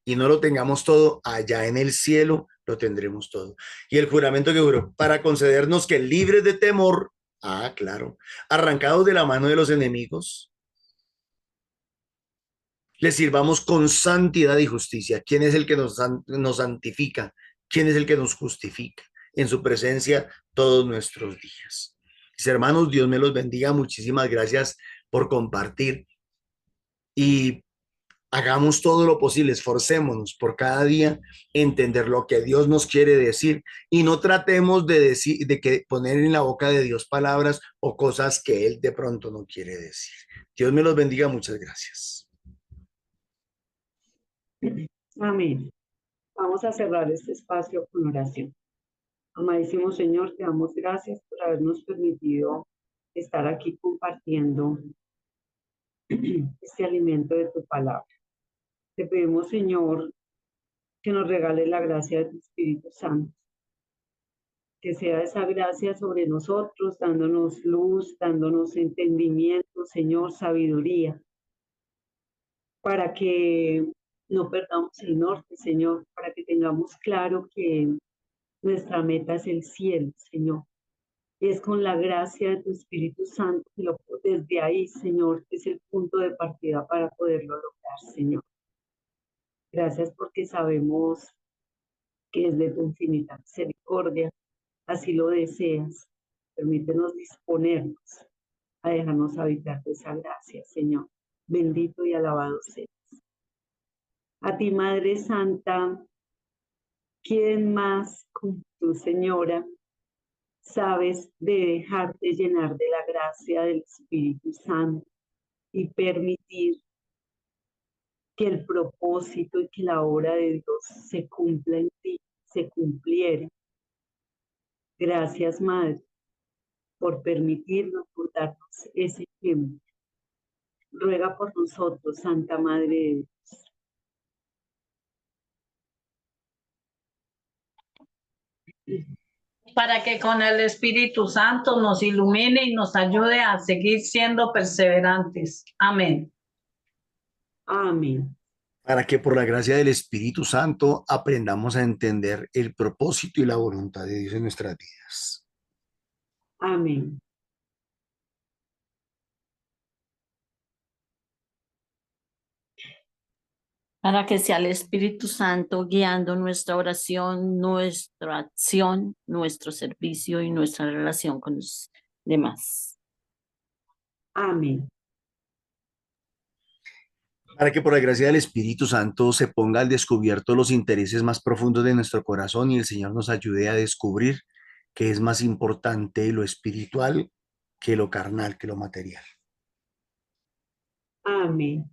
y no lo tengamos todo, allá en el cielo lo tendremos todo. Y el juramento que juró para concedernos que libres de temor, claro, arrancados de la mano de los enemigos, le sirvamos con santidad y justicia. ¿Quién es el que nos santifica? ¿Quién es el que nos justifica? En su presencia todos nuestros días. Mis hermanos, Dios me los bendiga. Muchísimas gracias por compartir y hagamos todo lo posible, esforcémonos por cada día entender lo que Dios nos quiere decir y no tratemos de decir, de que poner en la boca de Dios palabras o cosas que Él de pronto no quiere decir. Dios me los bendiga. Muchas gracias. Amén. Vamos a cerrar este espacio con oración. Amadísimo Señor, te damos gracias por habernos permitido estar aquí compartiendo este alimento de tu palabra. Te pedimos, Señor, que nos regales la gracia de tu Espíritu Santo, que sea esa gracia sobre nosotros, dándonos luz, dándonos entendimiento, Señor, sabiduría, para que no perdamos el norte, Señor, para que tengamos claro que nuestra meta es el cielo, Señor. Y es con la gracia de tu Espíritu Santo que desde ahí, Señor, es el punto de partida para poderlo lograr, Señor. Gracias porque sabemos que es de tu infinita misericordia, así lo deseas. Permítenos disponernos a dejarnos habitar de esa gracia, Señor. Bendito y alabado seas. A ti, Madre Santa, ¿quién más como tu Señora sabes de dejarte llenar de la gracia del Espíritu Santo y permitir que el propósito y que la obra de Dios se cumpla en ti, se cumpliera? Gracias, Madre, por permitirnos, por darnos ese ejemplo. Ruega por nosotros, Santa Madre de Dios. Para que con el Espíritu Santo nos ilumine y nos ayude a seguir siendo perseverantes. Amén. Amén. Para que por la gracia del Espíritu Santo aprendamos a entender el propósito y la voluntad de Dios en nuestras vidas. Amén. Para que sea el Espíritu Santo guiando nuestra oración, nuestra acción, nuestro servicio y nuestra relación con los demás. Amén. Para que por la gracia del Espíritu Santo se ponga al descubierto los intereses más profundos de nuestro corazón y el Señor nos ayude a descubrir que es más importante lo espiritual que lo carnal, que lo material. Amén.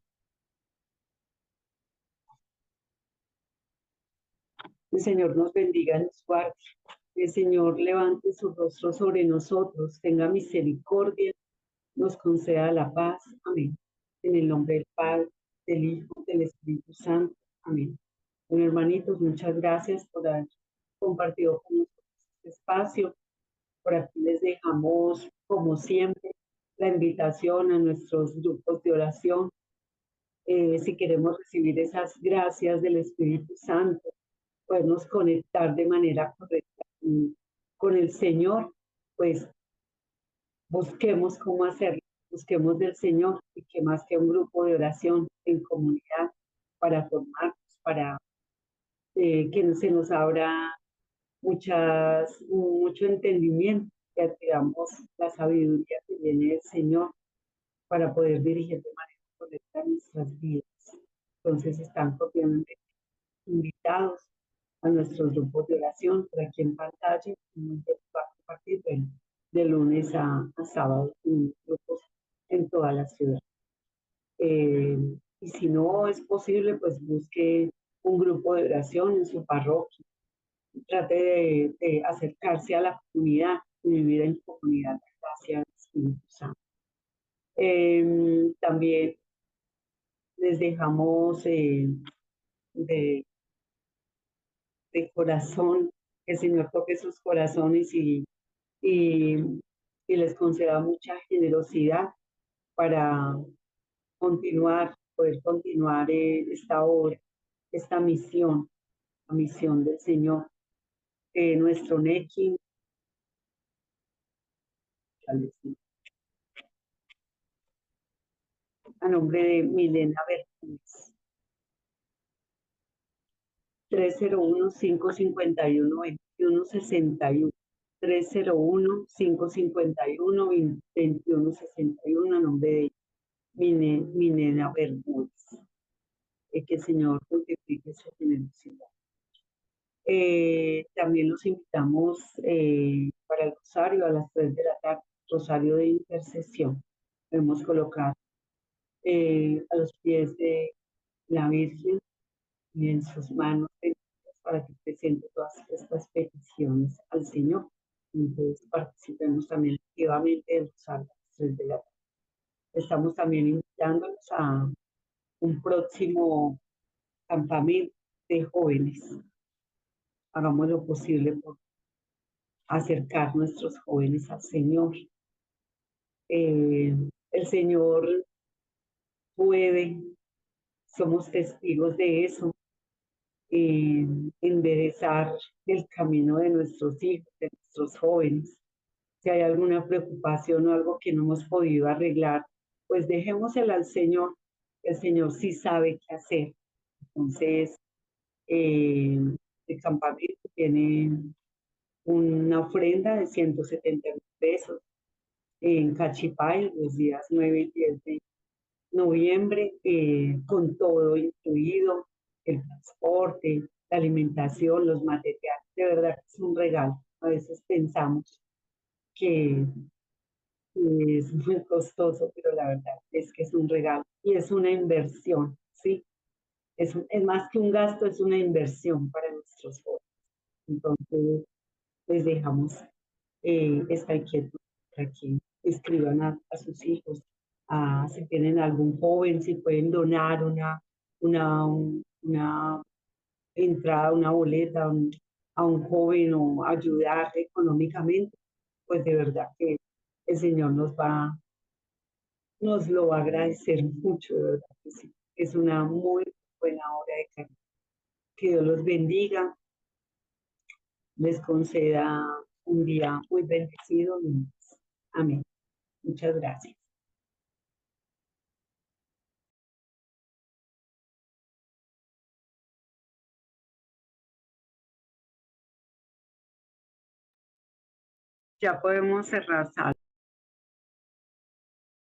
El Señor nos bendiga y nos guarde. El Señor levante su rostro sobre nosotros, tenga misericordia, nos conceda la paz. Amén. En el nombre del Padre, del Hijo, del Espíritu Santo. Amén. Bueno, hermanitos, muchas gracias por haber compartido con nosotros este espacio. Por aquí les dejamos, como siempre, la invitación a nuestros grupos de oración. Si queremos recibir esas gracias del Espíritu Santo, podernos conectar de manera correcta con el Señor, pues busquemos cómo hacerlo, busquemos del Señor y que más que un grupo de oración en comunidad para formarnos, para que se nos abra mucho entendimiento, que adquiramos la sabiduría que viene del Señor para poder dirigir de manera correcta nuestras vidas. Entonces están cordialmente invitados a nuestros grupos de oración por aquí en pantalla y va a compartir de lunes a sábado en grupos en toda la ciudad. Y si no es posible, pues busque un grupo de oración en su parroquia. Trate de acercarse a la comunidad y vivir en comunidad gracias al Espíritu Santo. También les dejamos de, de corazón, que el Señor toque sus corazones y, y les conceda mucha generosidad para continuar, poder continuar esta obra, esta misión, la misión del Señor. Nuestro NECI, a nombre de Milena Bermúdez, 301-551-2161, 301-551-2161, a nombre de Milena Bermúdez. Que el Señor multiplique su generosidad. También los invitamos para el rosario a las 3 de la tarde, rosario de intercesión. Podemos colocar a los pies de la Virgen y en sus manos para que presente todas estas peticiones al Señor. Entonces participemos también activamente del rosario a las 3 de la tarde. Estamos también invitándolos a un próximo campamento de jóvenes. Hagamos lo posible por acercar nuestros jóvenes al Señor. El Señor puede, somos testigos de eso, enderezar el camino de nuestros hijos, de nuestros jóvenes. Si hay alguna preocupación o algo que no hemos podido arreglar, pues dejémosela al Señor. El Señor sí sabe qué hacer. Entonces, el campamento tiene una ofrenda de 170.000 pesos en Cachipay los días 9 y 10 de noviembre, con todo incluido, el transporte, la alimentación, los materiales. De verdad que es un regalo. A veces pensamos que es muy costoso, pero la verdad es que es un regalo y es una inversión, ¿sí? Es más que un gasto, es una inversión para nuestros jóvenes. Entonces, les dejamos esta inquietud para que escriban a sus hijos, si tienen algún joven, si pueden donar una entrada, una boleta a un joven o ayudar económicamente, pues de verdad que el Señor nos lo va a agradecer mucho, de verdad que sí. Es una muy buena obra de caridad. Que Dios los bendiga, les conceda un día muy bendecido. Amén. Muchas gracias. Ya podemos cerrar sala.